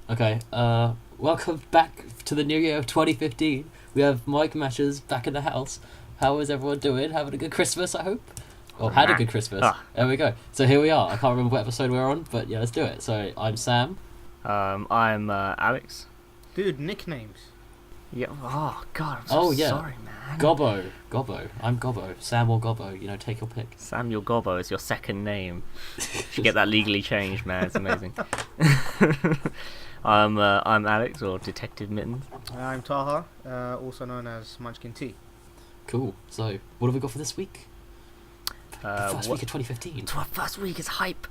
Okay, welcome back to the new year of 2015. We have Mike Mashers back in the house. How is everyone doing? Having a good Christmas, I hope? Or had a good Christmas. There we go. So here we are. I can't remember what episode we're on, but yeah, let's do it. So I'm Sam. I'm Alex. Dude, nicknames. Yeah. Oh God. I'm so sorry, man. Gobbo. I'm Gobbo. Sam or Gobbo. You know, take your pick. Samuel Gobbo is your second name. Should get that legally changed, man. It's amazing. I'm Alex, or Detective Mittenz. I'm Taha, also known as Munchkin T. Cool. So what have we got for this week? First week of 2015. Our first week is hype.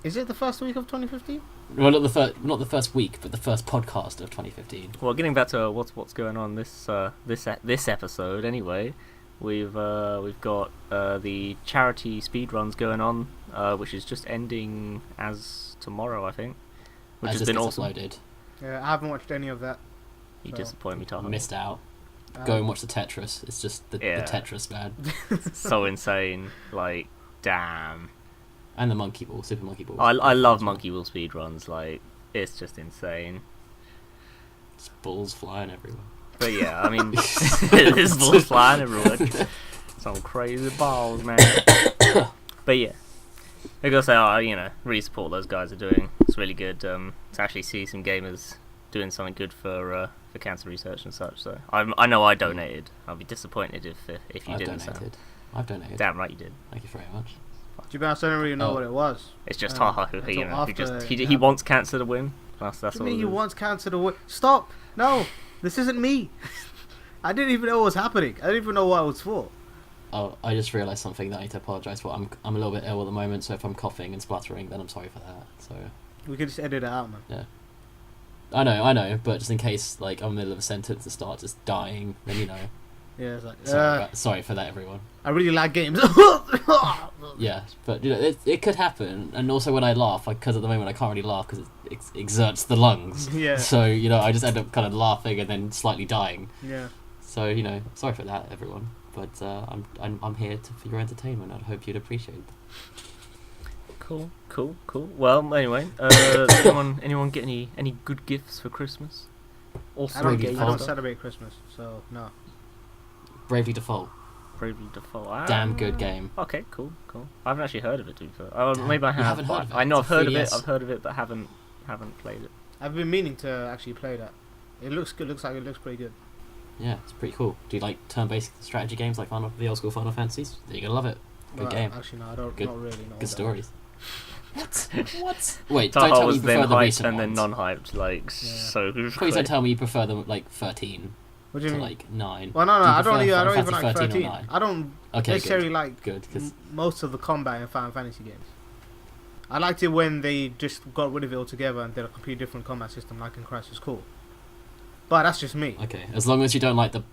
Is it the first week of 2015? Well, not the first week, but the first podcast of 2015. Well, getting back to what's going on this episode. Anyway, we've got the charity speedruns going on, which is just ending as tomorrow, I think. Which has been awesome. Uploaded. Yeah, I haven't watched any of that. You disappoint me, Taha. Missed out. Go and watch the Tetris. It's just the Tetris, man. So insane. Like, damn. And the Monkey Ball, Super Monkey Ball. I love Monkey Ball speedruns. Like, it's just insane. It's balls flying everywhere. But yeah, I mean, there's balls flying everywhere. Some crazy balls, man. But yeah, I gotta say, really support those guys are doing. It's really good to actually see some gamers doing something good for cancer research and such. So I know I donated. I'll be disappointed if you didn't. I've donated. Damn right you did. Thank you very much. To be honest, I don't really know what it was. It's just Taha who he wants cancer to win. That's what all. He wants cancer to win. Stop! No, this isn't me. I didn't even know what was happening. I didn't even know what it was for. Oh, I just realised something that I need to apologise for. I'm a little bit ill at the moment, so if I'm coughing and spluttering, then I'm sorry for that. So we could just edit it out, man. Yeah. I know, but just in case, like, I'm in the middle of a sentence and start just dying, then you know. Yeah, it's like, sorry for that, everyone. I really like games. Yeah, but it could happen, and also when I laugh, because at the moment I can't really laugh because it exerts the lungs. Yeah. So I just end up kind of laughing and then slightly dying. Yeah. So sorry for that, everyone. But I'm here for your entertainment. I hope you'd appreciate it. Cool. Well, anyway, anyone get any good gifts for Christmas? I don't celebrate Christmas, so no. Bravely Default. Damn good game. Okay, cool. I haven't actually heard of it, to be fair. Maybe I have. Heard of it. I know I've heard of it. I've heard of it, but haven't played it. I've been meaning to actually play that. It looks good. Looks pretty good. Yeah, it's pretty cool. Do you like turn-based strategy games like the old school Final Fantasies? Then you're gonna love it. Good game. Actually, no, I don't. Good, not really know. Good stories. What? Wait, Taha don't tell me was you prefer then the hyped recent and then ones. non-hyped, like so. Please don't tell me you prefer them like 13. What do you mean? Like 9. Well, no, I don't even Fantasy like 13. 9? I don't necessarily like most of the combat in Final Fantasy games. I liked it when they just got rid of it altogether and did a completely different combat system, like in Crisis Core. But that's just me. Okay, as long as you don't like the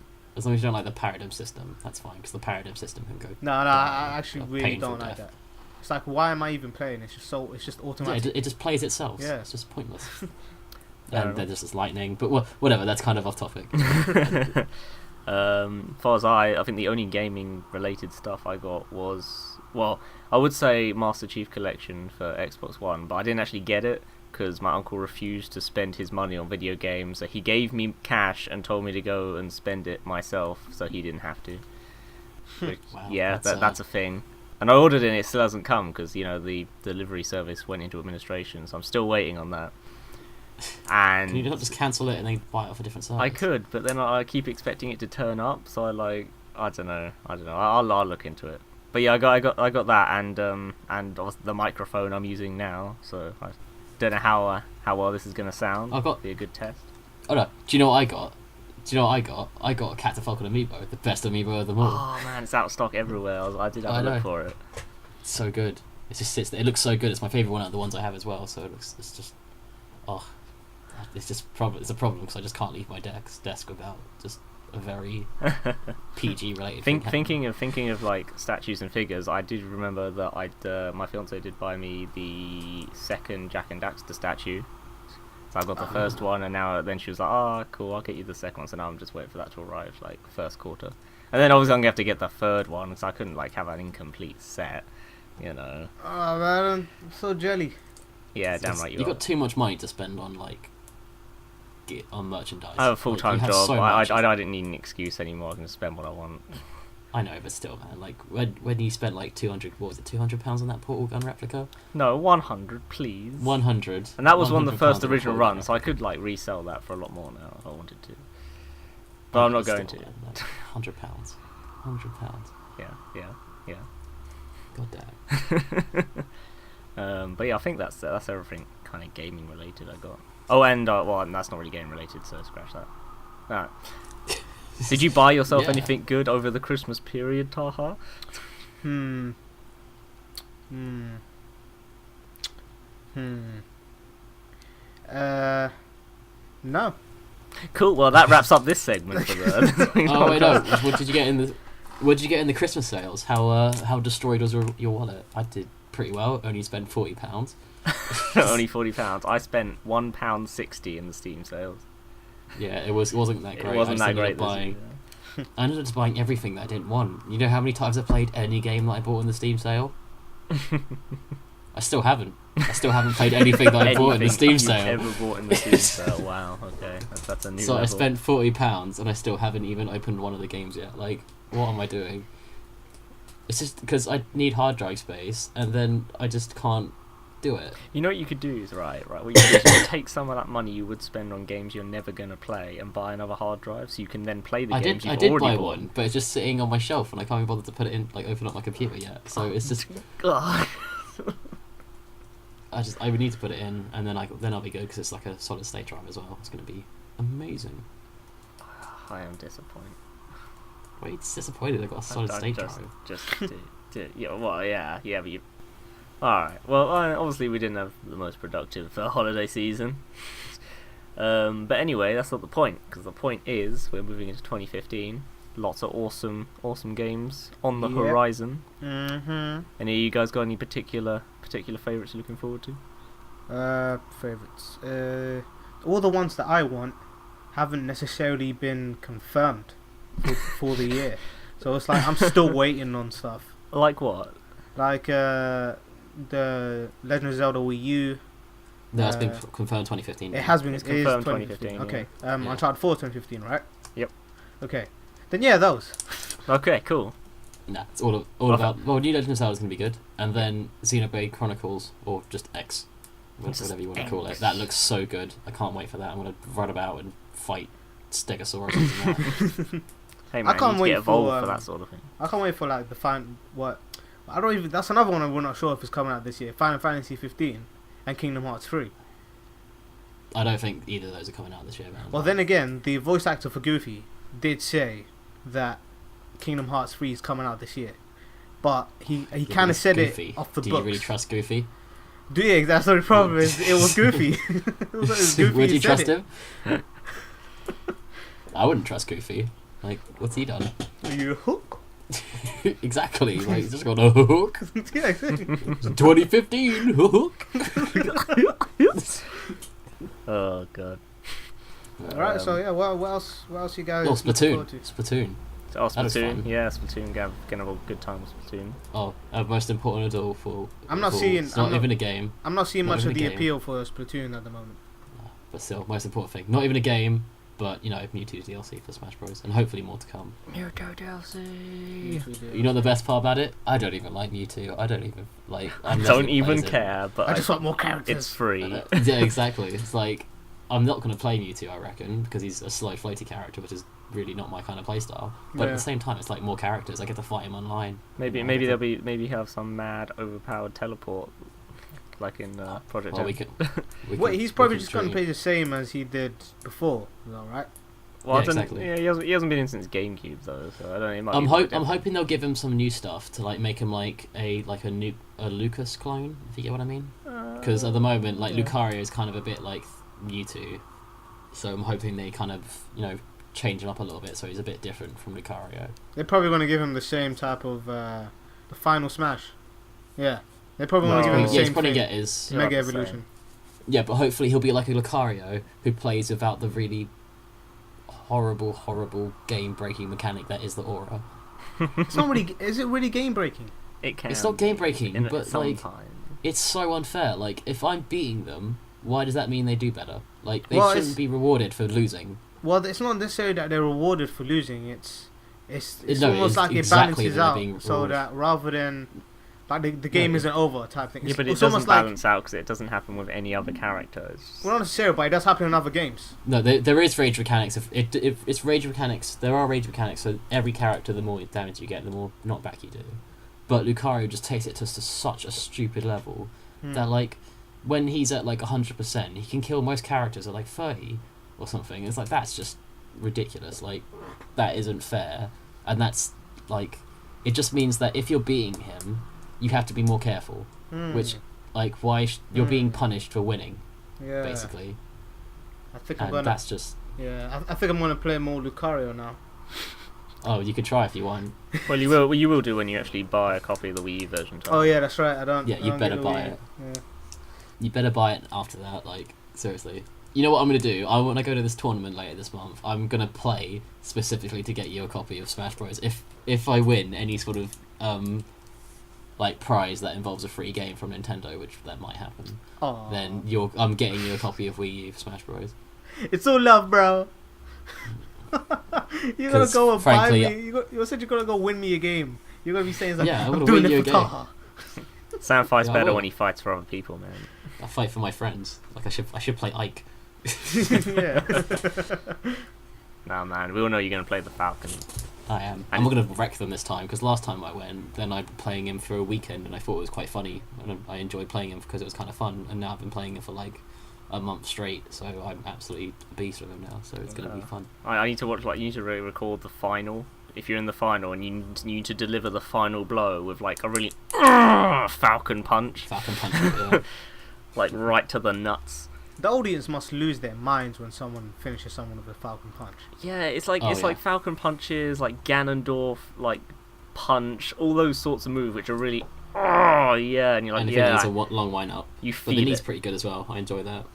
paradigm system, that's fine. Because the paradigm system can go. No, I actually really don't like that. It's like, why am I even playing? It's just automatic. Yeah, it just plays itself. Yeah, it's just pointless. And then there's just lightning, but whatever. That's kind of off topic. Far as I think the only gaming related stuff I got was, well, I would say Master Chief Collection for Xbox One, but I didn't actually get it because my uncle refused to spend his money on video games. So he gave me cash and told me to go and spend it myself, so he didn't have to. Which, wow, yeah, that's a thing. And I ordered it and it still hasn't come because the delivery service went into administration, so I'm still waiting on that. And can you not just cancel it and then buy it off a different service? I could, but then I keep expecting it to turn up, so I don't know. I'll look into it. But yeah, I got that, and the microphone I'm using now, so I don't know how well this is gonna sound. Be a good test. Oh no! Do you know what I got? I got a Cat Falcon amiibo, the best amiibo of them all. Oh man, it's out of stock everywhere. I did have a look for it. It's so good. It just sits there. It looks so good. It's my favourite one out of the ones I have as well. So it's just, it's a problem because I just can't leave my desk without just a very PG related thinking of like statues and figures. I did remember that my fiance did buy me the second Jack and Daxter statue. So I got the first one, and then she was like, "Oh, cool, I'll get you the second one." So now I'm just waiting for that to arrive, like first quarter. And then obviously I'm gonna have to get the third one, because I couldn't like have an incomplete set, Oh man, I'm so jelly. Yeah, damn right you got too much money to spend on like on merchandise. I have a full-time like, job. so I didn't need an excuse anymore. I can spend what I want. I know, but still, man. Like when you spent like £200 on that portal gun replica? No, 100, please. 100. And that was one of the first £100 original on a runs, so portal I could like resell that for a lot more now if I wanted to. But I'm not going to. Man, like, £100. £100. Yeah. God damn. But yeah, I think that's everything kind of gaming related I got. Oh, and well, that's not really game related, so scratch that. Alright. Did you buy yourself anything good over the Christmas period, Taha? No. Cool. Well, that wraps up this segment for the. Oh wait, no. What did you get in the? What did you get in the Christmas sales? How destroyed was your wallet? I did pretty well. Only spent £40. Only £40. I spent £1.60 in the Steam sales. Yeah, it wasn't that great. It wasn't that great. I ended up just buying everything that I didn't want. You know how many times I played any game that I bought in the Steam sale? I still haven't. I still haven't played anything that I bought in the Steam sale. Ever bought in the Steam sale? Wow. Okay, that's a new. So level. I spent £40 and I still haven't even opened one of the games yet. Like, what am I doing? It's just because I need hard drive space, and then I just can't do it. You know what you could do is right. What you could do is you could take some of that money you would spend on games you're never gonna play and buy another hard drive, so you can then play the games you've I did already buy bought. one, but it's just sitting on my shelf, and I can't be bothered to put it in, like open up my computer yet. So it's just. I would need to put it in, and then I'll be good because it's like a solid state drive as well. It's gonna be amazing. I am disappointed. Wait, it's disappointed. I got a solid state drive. Yeah, but you. Alright, well, obviously we didn't have the most productive holiday season. But anyway, that's not the point, because the point is we're moving into 2015. Lots of awesome games on the horizon. Mm-hmm. Any of you guys got any particular favourites you're looking forward to? Favourites. All the ones that I want haven't necessarily been confirmed for the year. So it's like I'm still waiting on stuff. Like what? Like the Legend of Zelda Wii U. No, it's been confirmed 2015. It has been. It's it is confirmed 2015. 2015. Okay. Yeah. Uncharted 4 2015, right? Yep. Okay. Then yeah, those. Okay, cool. Nah, it's all about. Well, New Legend of Zelda is going to be good, and then Xenoblade Chronicles, or just X, whatever you want to call it. That looks so good. I can't wait for that. I'm going to run about and fight Stegosaurus and that. Hey man, I can't you wait get evolved for for that sort of thing. I can't wait for like what. I don't even. That's another one we're not sure if it's coming out this year. Final Fantasy 15 and Kingdom Hearts 3. I don't think either of those are coming out this year, man. Well, then again, the voice actor for Goofy did say that Kingdom Hearts 3 is coming out this year, but he kind of said Goofy. it off the Do books. you really trust Goofy? Do you? That's the problem. Is it was Goofy. It was Goofy. Would you said trust it. him? I wouldn't trust Goofy. Like, what's he done? Are you a hook? Exactly. Like, he's just got a hook. Yeah, exactly. 2015 hook. Oh god. Alright, so yeah, what else you guys? Oh, looking forward to? Splatoon. Oh, That was Splatoon. fun. Yeah, Splatoon. Gonna have a good time with Splatoon. Oh, most important of all for. I'm not for- seeing- It's not I'm not- even a game, I'm not seeing Not much even of a the game. appeal for Splatoon at the moment. but still, most important thing. Not even a game, but you know, Mewtwo's DLC for Smash Bros. And hopefully more to come. Mewtwo DLC. Yes, we do. You know the best part about it? I don't even like Mewtwo. I don't even like. I'm never Don't gonna even play as care, but I just want more characters. it's free. him. Yeah, exactly. It's like I'm not going to play Mewtwo, I reckon, because he's a slow, floaty character, which is really not my kind of playstyle. But at Yeah. the same time, it's like more characters. I get to fight him online. Maybe You know, I get maybe have some mad overpowered teleport, like in Project Well, M. we can. Wait, he's probably we just can going to dream. play the same as he did before, though, right? Well, Yeah, I don't- exactly. Yeah, he hasn't been in since GameCube though, so I don't know. It might I'm be quite I'm different. hoping they'll give him some new stuff to like make him like a Lucas clone, if you get what I mean. Because at the moment, like yeah. Lucario is kind of a bit like Mewtwo, so I'm hoping they kind of change him up a little bit so he's a bit different from Lucario. They're probably going to give him the same type of the final Smash. Yeah, they're probably going to give him the Yeah, he's same probably thing. get his Yeah. Mega Not the Evolution. yeah, but hopefully he'll be like a Lucario who plays without the really horrible game-breaking mechanic that is the aura. It's not really. Is it really game breaking? It can. It's not game breaking, in but like sometimes. it's so unfair. Like if I'm beating them why does that mean they do better? Like, they Well, shouldn't be rewarded for losing. Well, it's not necessarily that they're rewarded for losing. It's No, almost it's like exactly it balances they're out, being so rewarded. that rather than like the game isn't over type thing. Yeah, but it it's doesn't almost like, balance out because it doesn't happen with any other characters. well, not necessarily, but it does happen in other games. No, there is rage mechanics. If it's rage mechanics, there are rage mechanics. So every character, the more damage you get, the more knockback you do. But Lucario just takes it to such a stupid level that, like, when he's at like 100%, he can kill most characters at like 30 or something. It's like, that's just ridiculous. Like, that isn't fair, and that's like, it just means that if you're beating him, you have to be more careful. Which, like, why you're being punished for winning, basically. I think that's just. Yeah, I think I'm gonna play more Lucario now. Oh, you could try if you want. Well, you will do when you actually buy a copy of the Wii U version. Oh yeah, that's right. Yeah, you better buy it. Yeah. You better buy it after that. Like, seriously. You know what I'm gonna do? When I go to this tournament later this month, I'm gonna play specifically to get you a copy of Smash Bros. If I win any sort of like prize that involves a free game from Nintendo, which that might happen, then I'm getting you a copy of Wii U for Smash Bros. It's all love, bro. You're gonna go and buy frankly, me. You said you're gonna go win me a game. You're gonna be saying like, I'm I'm gonna doing win you it a for game. Taha. Sam fights Yeah, I better will. when he fights for other people, man. I fight for my friends. Like, I should play Ike. Yeah. Nah, man, we all know you're gonna play the Falcon. I am. I'm not gonna wreck them this time, because last time I went, then I'd been playing him for a weekend, and I thought it was quite funny, and I enjoyed playing him because it was kind of fun. And now I've been playing him for like a month straight, so I'm absolutely a beast with him now. So it's gonna be fun. I need to watch. Like, you need to really record the final. If you're in the final and you need to deliver the final blow with like a really Falcon punch. Falcon punch. Yeah. Like right to the nuts. The audience must lose their minds when someone finishes someone with a Falcon punch. Yeah, it's like Oh, like Falcon punches, like Ganondorf, like punch, all those sorts of moves which are really yeah, and you're like, And yeah, it's a long wind up. you But feel the knee's it. pretty good as well. I enjoy that.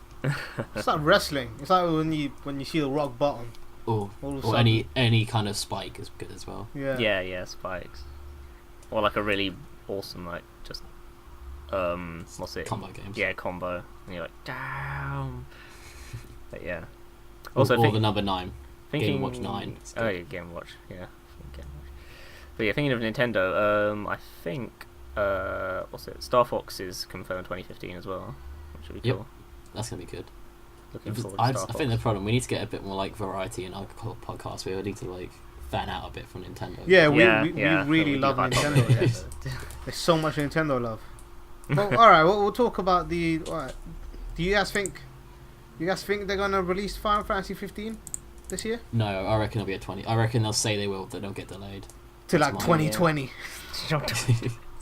It's like wrestling. It's like when you see the rock bottom. Or All of a or sudden. any kind of spike is good as well. Yeah. Yeah, spikes, or like a really awesome like just what's it? Combo games. Yeah, combo. And you're like, damn. But yeah. Or Also, the number 9. Game Watch 9. It's Oh good. yeah, Game Watch. Yeah, Game Watch. But yeah, thinking of Nintendo, I think what's it? Star Fox is confirmed 2015 as well, which would be Yep. cool. That's gonna be good. Looking forward to I Star Fox. think the problem, we need to get a bit more like variety in our podcast. We need to like fan out a bit from Nintendo. Yeah, we Yeah, really we love do like Nintendo. Nintendo. There's so much Nintendo love. Well, all right, we'll talk about the. Do you guys think they're gonna release Final Fantasy 15 this year? No, I reckon it'll be at 20. I reckon they'll say they will, but they'll get delayed. To That's like mine, 2020.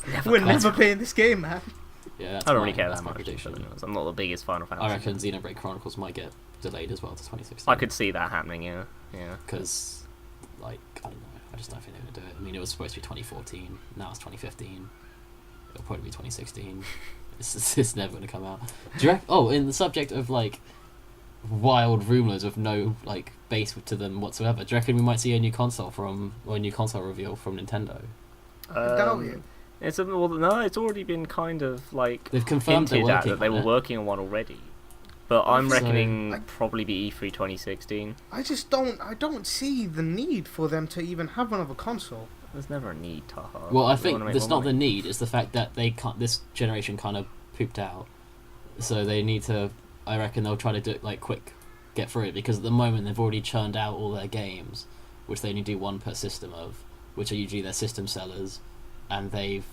Never We're come. never playing this game, man. Yeah, that's I don't really mine. care That's that my much. prediction. I'm not the biggest Final Fantasy. I reckon Xenoblade Chronicles might get delayed as well to 2016. I could see that happening. Yeah. Because, like, I don't know. I just don't think they're gonna do it. I mean, it was supposed to be 2014. Now it's 2015. It'll probably be 2016. It's never gonna come out. Do you in the subject of like wild rumors with no like base to them whatsoever, do you reckon we might see a new console reveal from Nintendo? Doubt it. It's already been kind of like They've confirmed they're hinted at working that they on were it. working on one already. But I'm So- reckoning probably be E3 2016. I just don't see the need for them to even have another console. There's never a need, Taha. Well, I They think wanna make that's more not the money. need. It's the fact that they can't. This generation kind of pooped out, so they need to. I reckon they'll try to do it like quick, get through it, because at the moment they've already churned out all their games, which they only do one per system of, which are usually their system sellers, and they've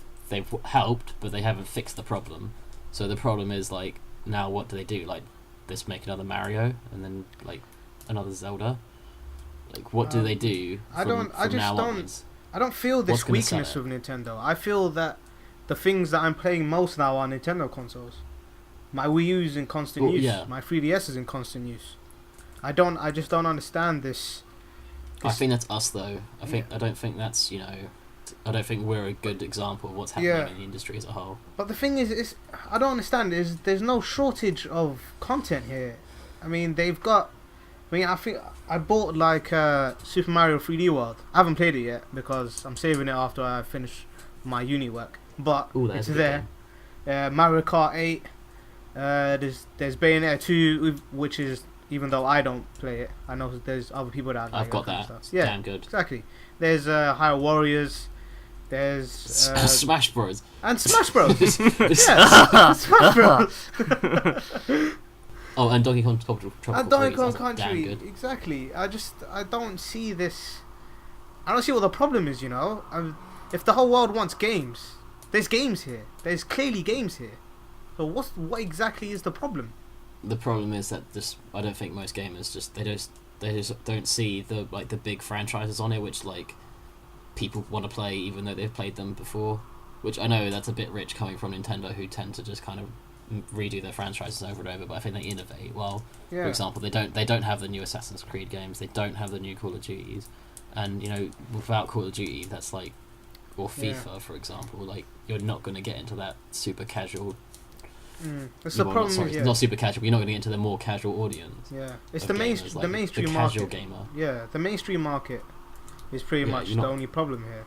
helped, but they haven't fixed the problem. So the problem is like now what do they do? Like just make another Mario and then like another Zelda. Like what do they do? I From just now don't- onwards? I don't feel this What's gonna sell weakness it? with Nintendo. I feel that the things that I'm playing most now are Nintendo consoles. My Wii U is in constant Well, use. yeah. My 3DS is in constant use. I just don't understand this. I think that's us though. I don't think that's I don't think we're a good example of what's happening Yeah. in the industry as a whole. But the thing is I don't understand. There's no shortage of content here. I mean, they've got. I mean, I think I bought like Super Mario 3D World. I haven't played it yet because I'm saving it after I finish my uni work. But Ooh, that's it's a good there. Mario Kart 8, There's Bayonetta 2, which is, even though I don't play it, I know there's other people that I've got that. Stuff. Yeah, damn good. Exactly. There's Hyrule Warriors. There's Smash Bros. And Smash Bros. Yeah, Smash Bros. Oh, and Donkey Kong Tropical And Donkey Kong Freeze, Country. Exactly. I don't see this. I don't see what the problem is. If the whole world wants games, there's games here. There's clearly games here. So what exactly is the problem? The problem is that I don't think most gamers they just don't see the big franchises on it, which people want to play even though they've played them before. Which I know that's a bit rich coming from Nintendo, who tend to just kind of redo their franchises over and over. But I think they innovate. Well, yeah. For example, they don't have the new Assassin's Creed games. They don't have the new Call of Duties, and without Call of Duty, that's or FIFA, for example, you're not going to get into that super casual. That's the problem. Not super casual. But you're not going to get into the more casual audience. Yeah, it's the mainstream the market. Casual gamer. Yeah, the mainstream market is pretty much the only problem here.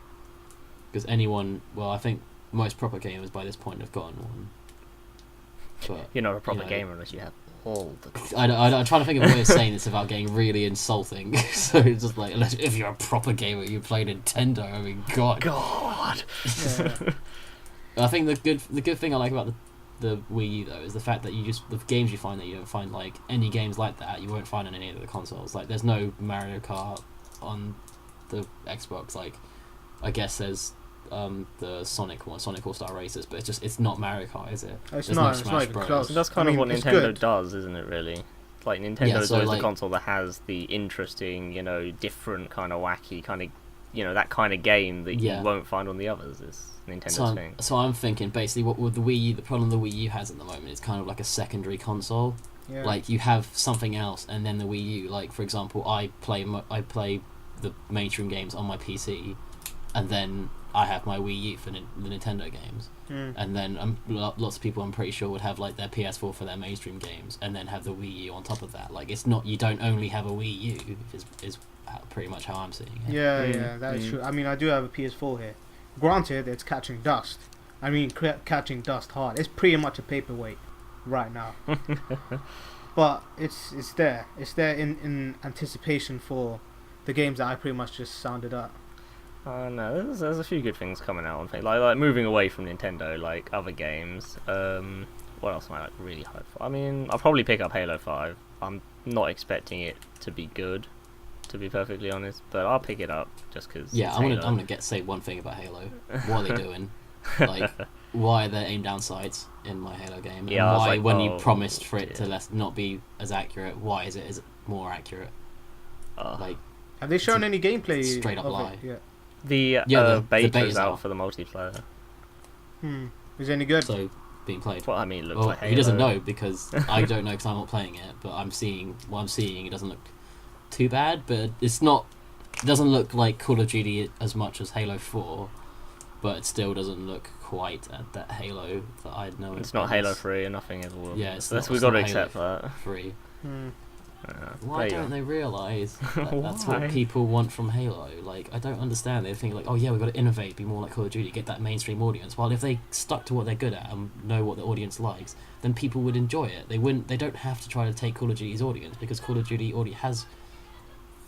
Because I think most proper gamers by this point have gotten one. But you're not a proper gamer unless you have all the. I'm trying to think of a way of saying this without getting really insulting. So it's just if you're a proper gamer, you play Nintendo. I mean, God. Yeah. I think the good thing I like about the Wii U though is the fact that the games you find that you don't find any games like that you won't find on any of the consoles. There's no Mario Kart on the Xbox. I guess there's the Sonic All-Star Racers, but it's not Mario Kart, is it? It's There's not. no It's not even close. That's kind of what Nintendo good. does, isn't it? Really, Nintendo's so always the console that has the interesting, different kind of wacky kind of, that kind of game that you won't find on the others. Is Nintendo's thing. So I'm thinking basically what with the Wii U, the problem the Wii U has at the moment is kind of like a secondary console. Yeah. You have something else, and then the Wii U. For example, I play the mainstream games on my PC, and then I have my Wii U for the Nintendo games, and then lots of people I'm pretty sure would have their PS4 for their mainstream games, and then have the Wii U on top of that. It's not, you don't only have a Wii U. Is pretty much how I'm seeing it. Yeah, that is true. I mean, I do have a PS4 here. Granted, it's catching dust. I mean, catching dust hard. It's pretty much a paperweight right now. But it's there. It's there in anticipation for the games that I pretty much just sounded up. No, there's a few good things coming out on things like moving away from Nintendo, other games. What else am I really hyped for? I mean, I'll probably pick up Halo 5. I'm not expecting it to be good, to be perfectly honest, but I'll pick it up just because. Yeah, I'm gonna say one thing about Halo. What are they doing? Why are there aim down sights in my Halo game? Yeah, and why, when you promised for it to not be as accurate, why is it more accurate? Have they shown any gameplay? Straight up lie. Yeah. The beta's out for the multiplayer. Is it any good? So being played. Well, I mean, it looks like Halo. He doesn't know because I don't know because I'm not playing it. But I'm seeing it doesn't look too bad, but it's not. It doesn't look like Call of Duty as much as Halo 4, but it still doesn't look quite at that Halo that I know. It's not Halo 3 and nothing ever will. Yeah, we've got to accept that. 3. Why don't they realise that's what people want from Halo? I don't understand. They think oh yeah, we've got to innovate, be more like Call of Duty, get that mainstream audience. While if they stuck to what they're good at and know what the audience likes, then people would enjoy it. They don't have to try to take Call of Duty's audience, because Call of Duty already has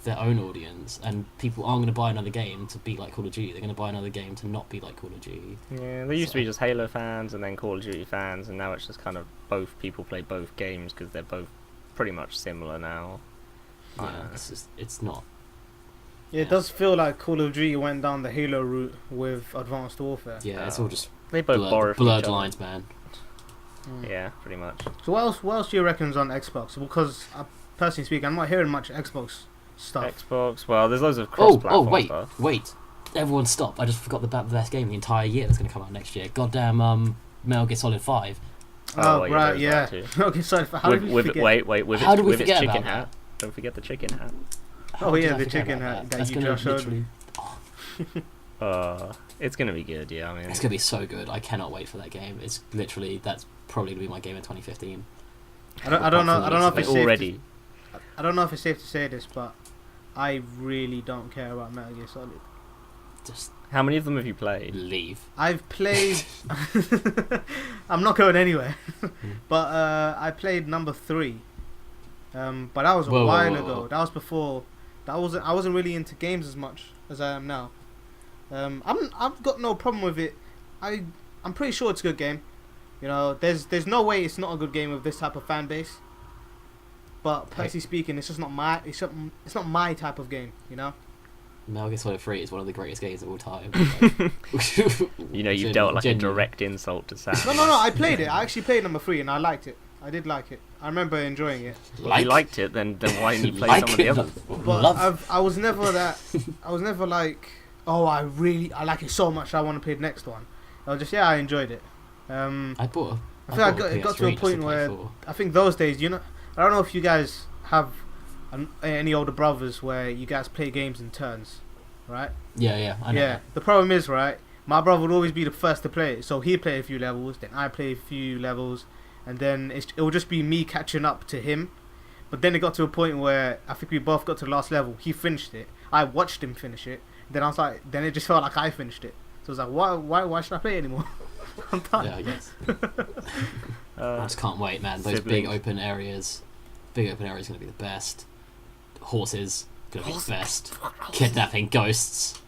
their own audience, and people aren't going to buy another game to be like Call of Duty. They're going to buy another game to not be like Call of Duty. Yeah, they used to be just Halo fans and then Call of Duty fans, and now it's just kind of both people play both games because they're both pretty much similar now. Yeah, it's not. Yeah, it does feel like Call of Duty went down the Halo route with Advanced Warfare. Yeah, it's all just they both borrow from blurred lines, man. Yeah, pretty much. So what else do you reckon's on Xbox? Because personally speaking, I'm not hearing much Xbox stuff. Xbox, well, there's loads of cross-platform stuff. Wait, everyone stop! I just forgot the best game of the entire year that's going to come out next year. Goddamn, Metal Gear Solid 5. Oh right, yeah. Okay, sorry. How did we forget? Wait. How did we forget about chicken that? hat? Don't forget the chicken hat. Oh yeah, the chicken hat that you just showed me. It's gonna be good. Yeah, I mean, it's gonna be so good. I cannot wait for that game. That's probably gonna be my game of 2015. I don't know if it's already. I don't know if it's safe to say this, but I really don't care about Metal Gear Solid. How many of them have you played? Leave. I've played. I'm not going anywhere. But I played number 3. But that was a while ago. That was before. I wasn't really into games as much as I am now. I've got no problem with it. I'm pretty sure it's a good game. You know, there's no way it's not a good game with this type of fan base. But personally speaking, it's just not my it's not my type of game. You know. Metal Gear Solid 3 is one of the greatest games of all time. You know, you've dealt like a direct insult to Sam. No. I played it. I actually played number 3 and I liked it. I did like it. I remember enjoying it. Well, if you liked it, then why didn't you play some of the others? But I was never that. I was never like, oh, I like it so much. I want to play the next one. I was just I enjoyed it. I bought. I think it got to a point where I think those days, you know, I don't know if you guys have any older brothers where you guys play games in turns, right? Yeah, I know. Yeah, the problem is, right, my brother would always be the first to play it, so he'd play a few levels, then I play a few levels, and then it would just be me catching up to him. But then it got to a point where I think we both got to the last level. He finished it. I watched him finish it. Then I was like, then it just felt like I finished it. So I was like, why should I play it anymore? I'm done. Yeah, I guess. I just can't wait, man. Those big open areas are going to be the best. Horses going to be the best. Kidnapping goats.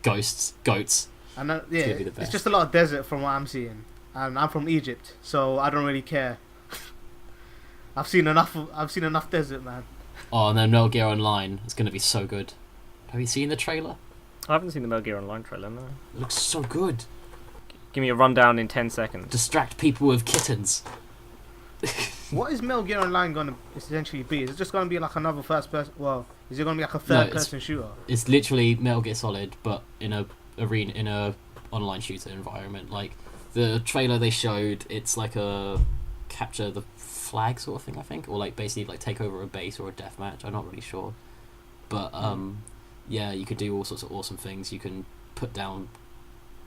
And it's just a lot of desert from what I'm seeing. And I'm from Egypt, so I don't really care. I've seen enough desert, man. Oh, and then Metal Gear Online is going to be so good. Have you seen the trailer? I haven't seen the Metal Gear Online trailer, no. It looks so good. Give me a rundown in 10 seconds. Distract people with kittens. What is Metal Gear Online going to essentially be? Is it just going to be like another first person? Well, is it going to be like a third person shooter? It's literally Metal Gear Solid, but in a online shooter environment. Like the trailer they showed, it's like a capture the flag sort of thing, I think, or like basically like take over a base or a deathmatch. I'm not really sure, but yeah, you could do all sorts of awesome things. You can put down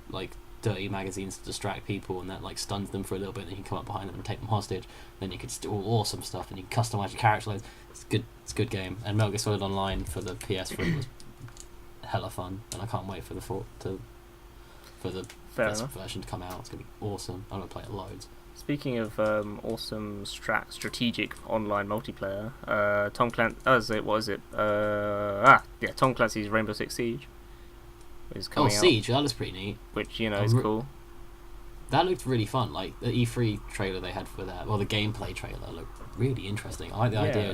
like dirty magazines to distract people, and that like stuns them for a little bit, and you can come up behind them and take them hostage. Then you can do all awesome stuff, and you can customize your character. It's a good game. And Metal Gear Solid Online for the PS3 was hella fun, and I can't wait for the best version to come out. It's gonna be awesome. I'm gonna play it loads. Speaking of awesome strategic online multiplayer, Tom Clancy. Tom Clancy's Rainbow Six Siege is coming out. Siege, that looks pretty neat. Which, you know, is cool. That looked really fun. Like the E3 trailer they had for that, the gameplay trailer looked really interesting. I like the idea.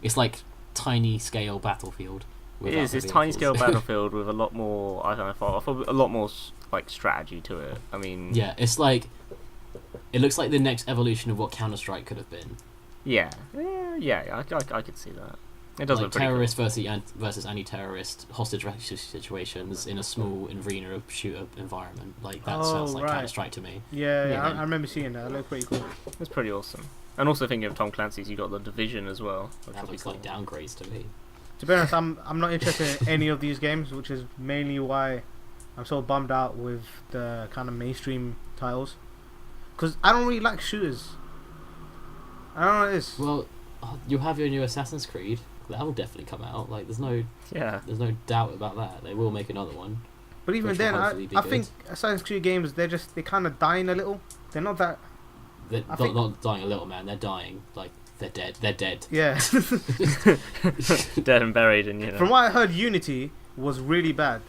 It's like tiny scale Battlefield. It is. It's tiny scale Battlefield with a lot more. I don't know. A lot more like strategy to it. I mean, yeah, it's like it looks like the next evolution of what Counter-Strike could have been. Yeah. I could see that. It does look pretty terrorist cool. versus anti-terrorist hostage situations in a small arena shooter environment. Like that sounds like Counter-Strike to me. Yeah, I remember seeing that. It looked pretty cool. It's pretty awesome. And also thinking of Tom Clancy's, you got the Division as well. That looks like downgrades to me. To be honest, I'm not interested in any of these games, which is mainly why I'm so bummed out with the kind of mainstream titles. Because I don't really like shooters. I don't know what it is. Well, you have your new Assassin's Creed. That will definitely come out. Like, there's no doubt about that. They will make another one. But even then, I think Assassin's Creed games, they're kind of dying a little. They're not that. They're not dying a little, man. They're dying. Like, they're dead. They're dead. Yeah. Dead and buried, and you know. From what I heard, Unity was really bad.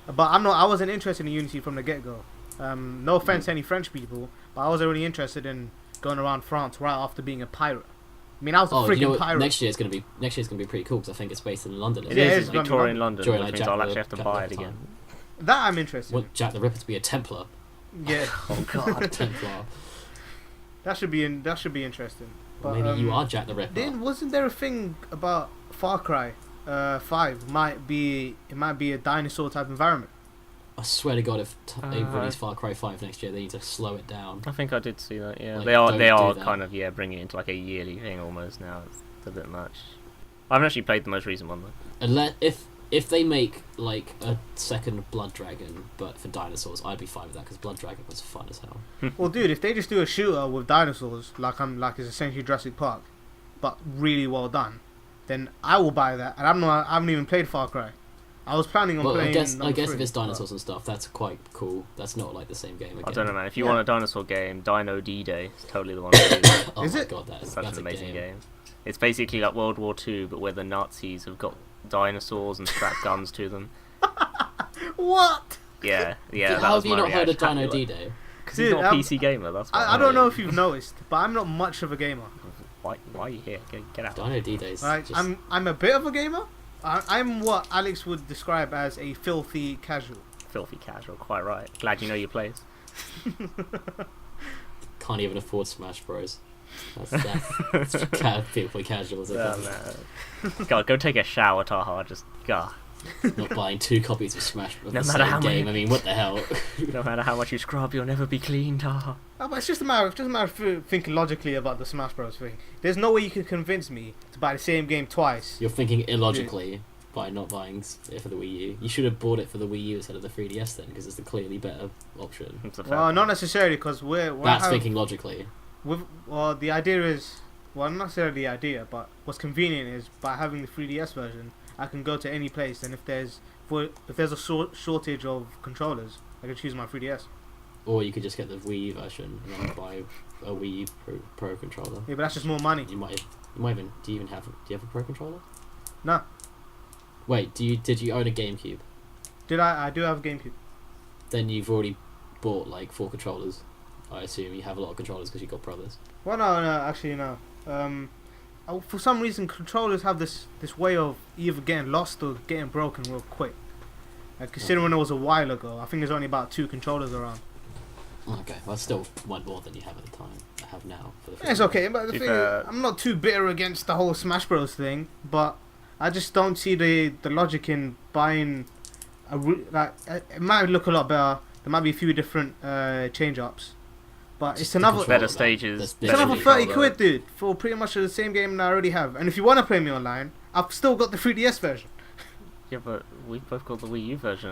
But I wasn't interested in Unity from the get-go. No offense to any French people, but I wasn't really interested in going around France right after being a pirate. I mean, I was a freaking pirate. Next year's gonna be pretty cool because I think it's based in London. It is Victorian London, which means I'll actually have to buy it again. That I'm interested. Want Jack the Ripper to be a Templar? Yeah. Oh God, Templar. That should be interesting. But, maybe you are Jack the Ripper. Then wasn't there a thing about Far Cry 5 might be a dinosaur type environment? I swear to God, if they release Far Cry 5 next year, they need to slow it down. I think I did see that. Yeah, like, they are kind of bringing it into like a yearly thing almost now. It's a bit much. I haven't actually played the most recent one though. Unless if they make like a second Blood Dragon, but for dinosaurs, I'd be fine with that because Blood Dragon was fun as hell. Well, dude, if they just do a shooter with dinosaurs, like it's essentially Jurassic Park, but really well done, then I will buy that. And I haven't even played Far Cry. I was planning on Well, playing. I guess three, if it's dinosaurs and stuff, that's quite cool. That's not like the same game again. I don't know, man. If you want a dinosaur game, Dino D-Day is totally the one to do. Oh Is my it? god, It's such that's an a amazing game. game. It's basically like World War II, but where the Nazis have got dinosaurs and strapped guns to them. What? Yeah. How have you not heard of Dino D-Day? Because he's not a PC gamer. That's why. I don't know if you've noticed, but I'm not much of a gamer. Why are you here? Get out. Dino D-Day's Right? just... I'm a bit of a gamer. I'm what Alex would describe as a filthy casual. Filthy casual. Quite right. Glad you know your place. Can't even afford Smash Bros. That's people casual as Go take a shower, Taha. Just go. Not buying 2 copies of Smash of No the matter same how game. many- I mean, what the hell? No matter how much you scrub, you'll never be clean, Taha. Oh, but it's just a matter of thinking logically about the Smash Bros thing. There's no way you can convince me to buy the same game twice. You're thinking illogically by not buying it for the Wii U. You should have bought it for the Wii U instead of the 3DS then, because it's the clearly better option. It's a fair Well, point. not necessarily, because That's thinking logically. Well, the idea is, well, not necessarily the idea, but what's convenient is by having the 3DS version, I can go to any place, and if there's a shortage of controllers, I can choose my 3DS. Or you could just get the Wii U version and then buy a Wii U Pro controller. Yeah, but that's just more money. You might even. Do you have a Pro controller? No. Wait, did you own a GameCube? I do have a GameCube. Then you've already bought like 4 controllers. I assume you have a lot of controllers because you got brothers. Well, no, actually no. For some reason, controllers have this way of either getting lost or getting broken real quick. Like, considering it was a while ago, I think there's only about 2 controllers around. Okay, well, still one more than you have at the time. I have now. For the It's okay, but the thing is, I'm not too bitter against the whole Smash Bros thing, but I just don't see the logic in buying it might look a lot better. There might be a few different change-ups, but Just it's the another controller, better stages. It's it's another 30 quid, dude, for pretty much the same game that I already have. And if you want to play me online, I've still got the 3DS version. Yeah, but we've both got the Wii U version,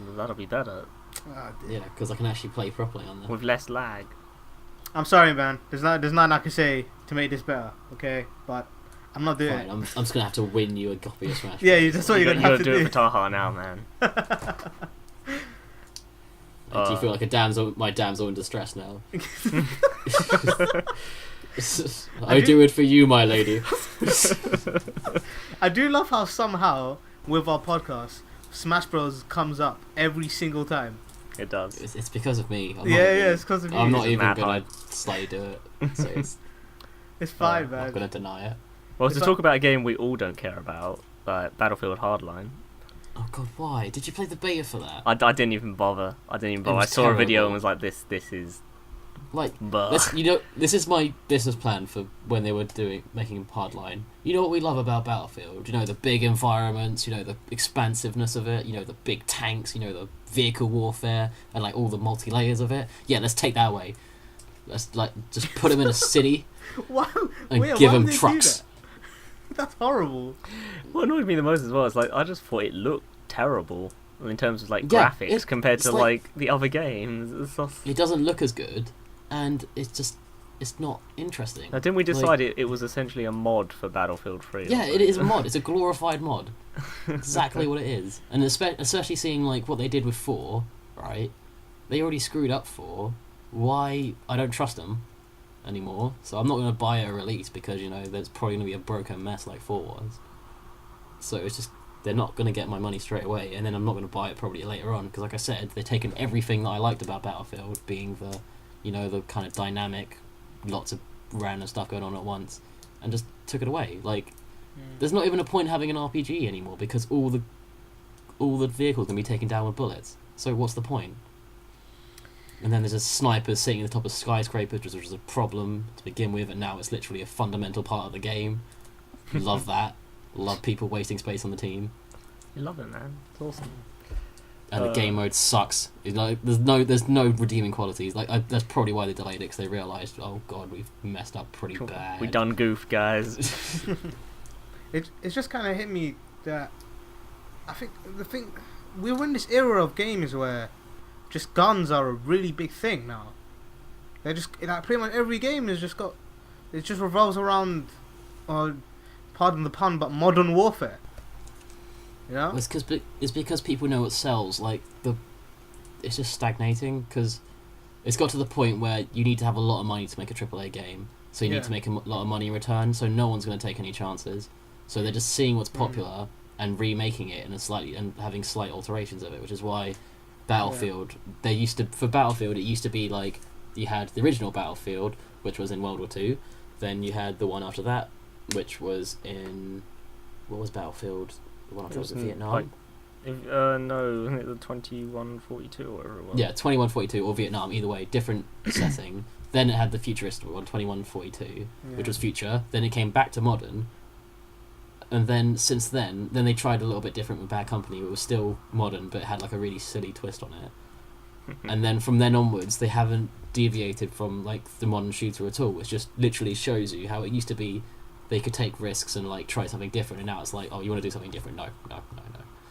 and that'll be better Yeah, because I can actually play properly on there. with less lag. I'm sorry, man. There's nothing I can say to make this better, okay? But I'm not doing Fine, it. I'm just gonna have to win you a copy of Smash. Yeah, Bros. that's what you're gonna have to do it do. for Taha now, man. Do you feel like my damsel in distress now? I do it for you, my lady. I do love how somehow with our podcast, Smash Bros comes up every single time. It does. It's because of me. It's because of you. I'm not It's even mad gonna hype. slightly do it. So It's fine, I'm man. not gonna deny it. Well, It's to like- talk about a game we all don't care about, like Battlefield Hardline. Oh god, why? Did you play the beta for that? I didn't even bother. I was saw a video terrible. and was like, this is... Like, Bah. this is my business plan for when they were making Hardline. You know what we love about Battlefield? You know, the big environments, you know, the expansiveness of it, you know, the big tanks, you know, the vehicle warfare, and like all the multi-layers of it. Yeah, let's take that away. Let's like just put them in a city Why? and Wait, give why them would they do trucks. that? That's horrible. What annoyed me the most as well is like I just thought it looked terrible in terms of like Yeah, graphics compared it's to like- like the other games. It's just... It doesn't look as good, and it's not interesting. Now, didn't we decide it was essentially a mod for Battlefield 3? Yeah, it is a mod. It's a glorified mod. Exactly what it is. And especially seeing like what they did with 4, right? They already screwed up 4. Why? I don't trust them anymore. So I'm not going to buy a release because, you know, there's probably going to be a broken mess like 4 was. So it's just, they're not going to get my money straight away. And then I'm not going to buy it probably later on. Because like I said, they've taken everything that I liked about Battlefield, being the, you know, the kind of dynamic, lots of random stuff going on at once, and just took it away. Like, there's not even a point having an RPG anymore because all the vehicles can be taken down with bullets. So what's the point? And then there's a sniper sitting at the top of skyscrapers, which was a problem to begin with, and now it's literally a fundamental part of the game. Love that. Love people wasting space on the team. You love it, man. It's awesome. And the game mode sucks. It's like, there's no redeeming qualities. Like that's probably why they delayed it, because they realised, oh god, we've messed up pretty bad. We done goofed, guys. It's just kind of hit me that I think we're in this era of games where just guns are a really big thing now. They're just like pretty much every game has just got it just revolves around, pardon the pun, but modern warfare. You know? It's because people know what sells. Like it's just stagnating because it's got to the point where you need to have a lot of money to make a AAA game. So you need to make a lot of money in return. So no one's going to take any chances. So they're just seeing what's popular and remaking it and having slight alterations of it, which is why Battlefield. For Battlefield, it used to be like you had the original Battlefield, which was in World War II. Then you had the one after that, which was in what was Battlefield? The one after was in Vietnam. No, I think the 2142 or whatever it was. Yeah, 2142 or Vietnam. Either way, different setting. Then it had the futuristic one, 2142, which was future. Then it came back to modern. And then since then they tried a little bit different with Bad Company. It was still modern, but it had like a really silly twist on it. And then from then onwards, they haven't deviated from like the modern shooter at all. It just literally shows you how it used to be. They could take risks and like try something different, and now it's like, oh, you want to do something different? No.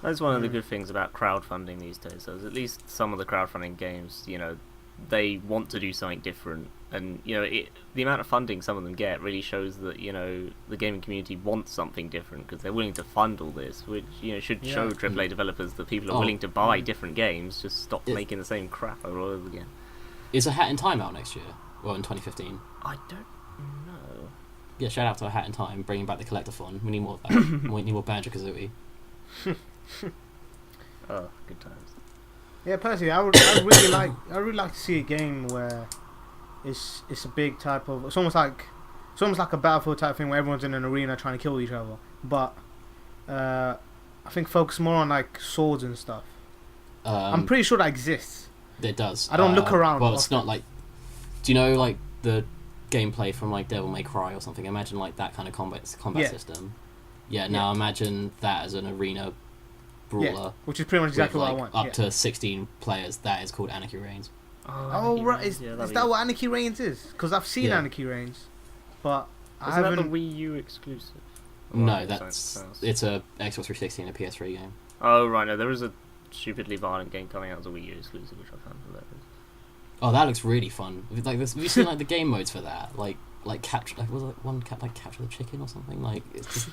That's one of the good things about crowdfunding these days. So at least some of the crowdfunding games, they want to do something different, and the amount of funding some of them get really shows that the gaming community wants something different because they're willing to fund all this, which should show AAA developers that people are willing to buy different games. Just stop making the same crap over again. Is A Hat in Time out next year? Well, in 2015. I don't know. Yeah, shout out to A Hat in Time, bringing back the collectathon. We need more of that. We need more Banjo-Kazooie. Oh, good times. Yeah, personally, I really like to see a game where it's a big type of it's almost like a Battlefield type thing where everyone's in an arena trying to kill each other, but I think focus more on like swords and stuff. I'm pretty sure that exists. It does. I don't look around. Well, it's not like. Do you know like the gameplay from like Devil May Cry or something? Imagine like that kind of combat system. Yeah. Now imagine that as an arena brawler, which is pretty much exactly what I want. Up to 16 players. That is called Anarchy Reigns. Oh right, is that what Anarchy Reigns is? Because I've seen Anarchy Reigns, but I haven't. Isn't that the Wii U exclusive? No, it's a Xbox 360 and a PS3 game. Oh right, no, there is a stupidly violent game coming out as a Wii U exclusive, which I found hilarious. Oh, that looks really fun. Like this, have you seen like the game modes for that? Like capture, was it one capture the chicken or something? Like it's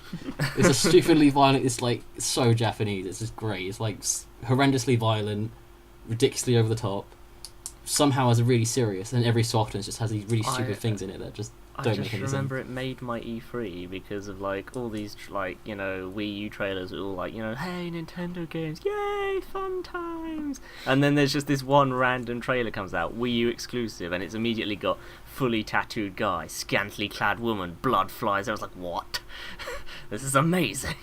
a stupidly violent. It's like so Japanese. It's just great. It's like horrendously violent, ridiculously over the top. Somehow is really serious, and every so often it just has these really stupid things in it that just don't make any sense. I just remember it made my E3 because of like all these Wii U trailers were all like hey, Nintendo games, yay, fun times, and then there's just this one random trailer comes out, Wii U exclusive, and it's immediately got fully tattooed guy, scantily clad woman, blood flies. I was like, what? This is amazing.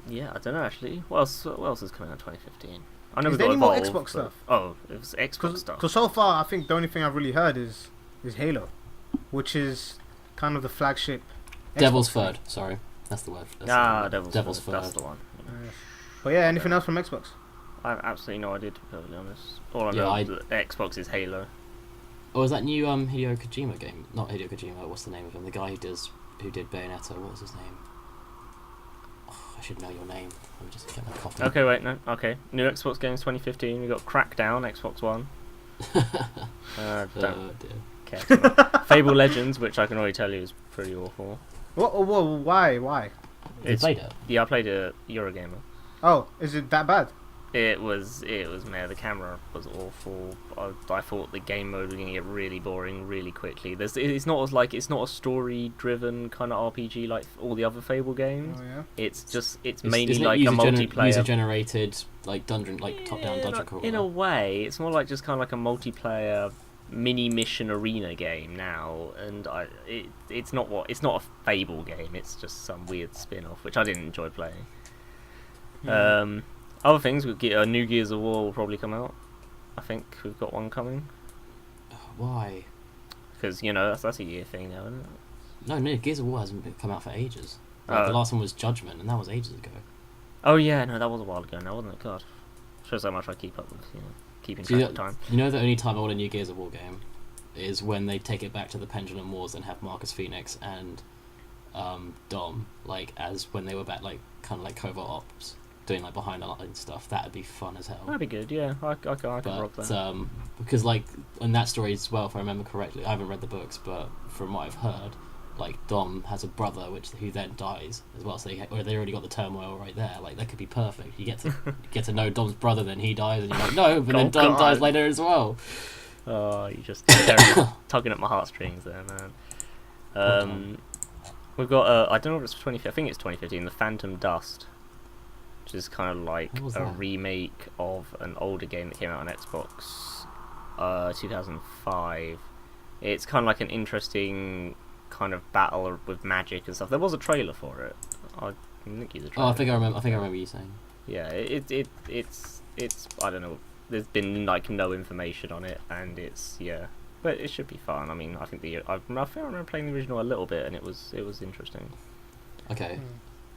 Yeah, I don't know actually. What else is coming out in 2015? I know is there any more Xbox stuff? Oh, it was Xbox stuff. Because so far, I think the only thing I've really heard is Halo, which is kind of the flagship. Devil's Third. Sorry, that's the word. Devil's Third. That's the one. But yeah, anything else from Xbox? I have absolutely no idea, to be perfectly honest. All I know is that Xbox is Halo. Oh, is that new Hideo Kojima game? Not Hideo Kojima. What's the name of him? The guy who did Bayonetta. What was his name? I should know your name. Let me just get my copy. Okay, wait, no. Okay. New Xbox games 2015. We got Crackdown, Xbox One. Don't care. Fable Legends, which I can already tell you is pretty awful. Whoa, why? You played it? Yeah, I played it. Eurogamer. Oh, is it that bad? It was man. The camera was awful. I thought the game mode was going to get really boring really quickly. It's not a story-driven kind of RPG like all the other Fable games. Oh yeah. It's mainly like a multiplayer, user-generated like dungeon, like top-down dungeon crawler. In a way, it's more like just kind of like a multiplayer mini mission arena game now, and it's not a Fable game. It's just some weird spin-off which I didn't enjoy playing. Yeah. Other things, we'll get a new Gears of War will probably come out. I think we've got one coming. Why? Because that's a year thing now, isn't it? No, Gears of War hasn't come out for ages. The last one was Judgment, and that was ages ago. Oh yeah, no, that was a while ago now, wasn't it? God, shows how much I keep up with keeping track of time. You know, the only time I want a new Gears of War game is when they take it back to the Pendulum Wars and have Marcus Phoenix and Dom as when they were back, kind of like covert ops. Doing behind the lines stuff. That'd be fun as hell. That'd be good, yeah. I can rock that. Because in that story as well, if I remember correctly, I haven't read the books, but from what I've heard, like Dom has a brother who then dies as well, so they already got the turmoil right there. Like that could be perfect. You get to know Dom's brother, then he dies, and you're like, no, but then Dom dies later as well. Oh, you just tugging at my heartstrings there, man. We've got I don't know if it's 2015. I think it's 2015. The Phantom Dust, which is kind of like a remake of an older game that came out on Xbox, 2005. It's kind of like an interesting kind of battle with magic and stuff. There was a trailer for it. I think it's a trailer. Oh, I think I remember you saying. Yeah, it's I don't know. There's been like no information on it, and but it should be fun. I mean, I think I remember playing the original a little bit, and it was interesting. Okay.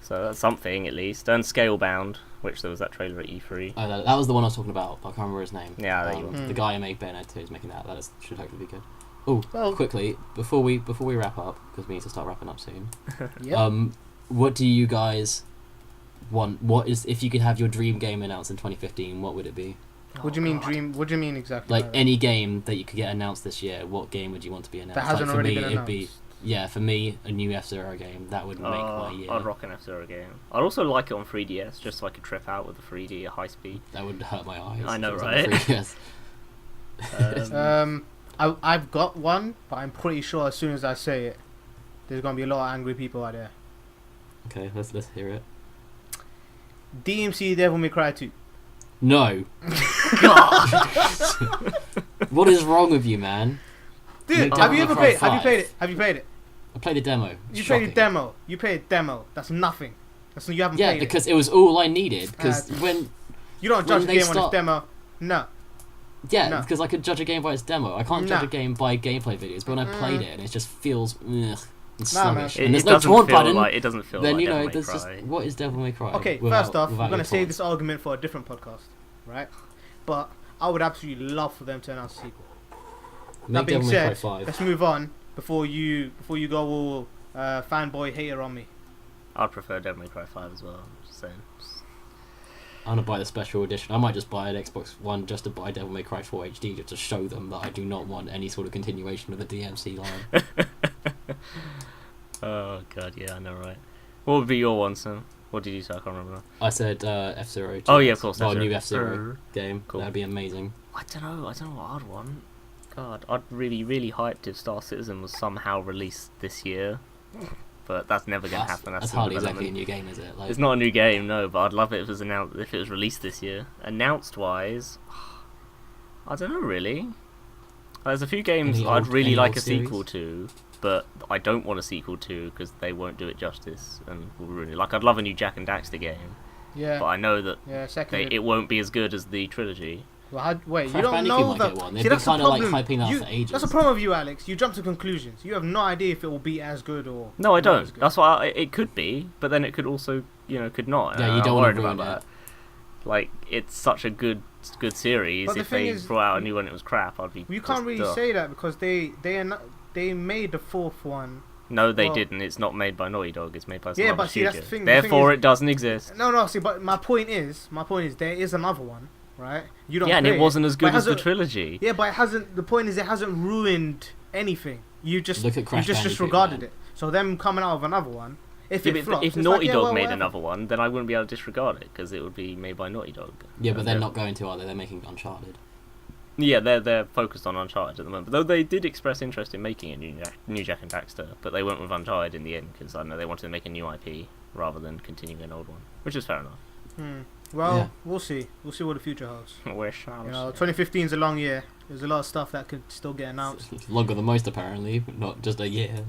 So that's something at least. And Scalebound, which there was that trailer at E3. Oh, that was the one I was talking about. But I can't remember his name. Yeah, there you go. The guy who made Bayonetta 2 is making that. Should hopefully be good. Oh, well, quickly before we wrap up, because we need to start wrapping up soon. Yep. What do you guys want? What is, if you could have your dream game announced in 2015? What would it be? What do you mean dream? What do you mean exactly? Like any game that you could get announced this year. What game would you want to be announced? That hasn't already been announced. For me, a new F-Zero game. That would make my year. I'd rock an F-Zero game. I'd also like it on 3DS, just so I could trip out with the 3D at high speed. That would hurt my eyes. I know, right? I've got one, but I'm pretty sure as soon as I say it, there's gonna be a lot of angry people out there. Okay, let's hear it. DMC Devil May Cry 2. No. God. What is wrong with you, man? Dude, have you played it? Have you played it? I played the demo. You played a demo. That's nothing. You haven't played it. Yeah, because it was all I needed. Because when you don't judge a game on its demo, no. Yeah, because I could judge a game by its demo. I can't judge a game by gameplay videos. But when I played it, and it just feels and sluggish. And there's no taunt button. It doesn't feel then like Devil May Cry. Just what is Devil May Cry? Okay, first off, we're gonna save this argument for a different podcast, right? But I would absolutely love for them to announce a sequel. That being said, let's move on before you go all fanboy hater on me. I'd prefer Devil May Cry 5 as well. I'm just saying. I'm gonna buy the special edition. I might just buy an Xbox One just to buy Devil May Cry 4 HD, just to show them that I do not want any sort of continuation of the DMC line. Oh god, yeah, I know, right? What would be your one, Sam? What did you say? I can't remember. I said F-Zero. Oh yeah, of course. Well, new F-Zero game. Cool. That'd be amazing. I don't know what I'd want. God, I'd really hyped if Star Citizen was somehow released this year. But that's never going to happen. That's hardly exactly a new game, is it? It's not a new game, no. But I'd love it if it was released this year. Announced wise, I don't know really. There's a few games I'd really like a sequel to, but I don't want a sequel to because they won't do it justice and will ruin it. Like I'd love a new Jak and Daxter game. Yeah. But I know that it won't be as good as the trilogy. Well, wait, you don't know that. See, that's the problem. Like, hyping that for ages. That's the problem with you, Alex. You jump to conclusions. You have no idea if it will be as good or. No, I don't. That's why it could be, but then it could also, could not. Yeah, you don't want to ruin that. Like, it's such a good series. But if they brought out a new one, it was crap. I'd be. You can't really say that because they made the fourth one. No, they didn't. It's not made by Naughty Dog. It's made by some other see, that's the thing. Therefore, it doesn't exist. No. See, but my point is, there is another one. Right? You don't. Yeah, and it wasn't as good as the trilogy. Yeah, but it hasn't. The point is, it hasn't ruined anything. You just disregarded it. So them coming out with another one, if Naughty Dog made another one, then I wouldn't be able to disregard it because it would be made by Naughty Dog. Yeah, but they're not going to, are they? They're making Uncharted. Yeah, they're focused on Uncharted at the moment. Though they did express interest in making a new Jak and Daxter, but they went with Uncharted in the end because I know they wanted to make a new IP rather than continuing an old one, which is fair enough. Well, we'll see. We'll see what the future holds. 2015 is a long year. There's a lot of stuff that could still get announced. It's longer than most, apparently, but not just a year.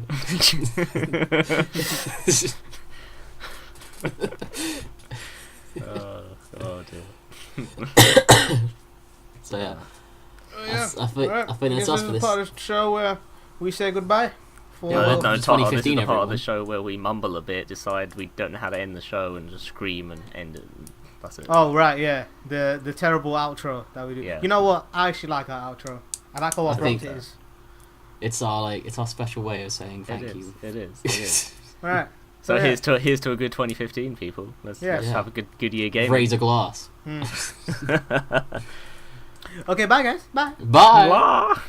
Oh dear. So yeah. I think that's us for this. Part of the show where we say goodbye. No, this is the 2015 part of the show where we mumble a bit, decide we don't know how to end the show, and just scream and end it. That's it. Oh right, yeah, the terrible outro that we do. Yeah. You know what? I actually like our outro. I like how abrupt it is. It's our special way of saying thank you. It is. Right. So here's to a good 2015, people. Let's have a good year game. Raise a glass. Okay, bye guys. Bye. Bye.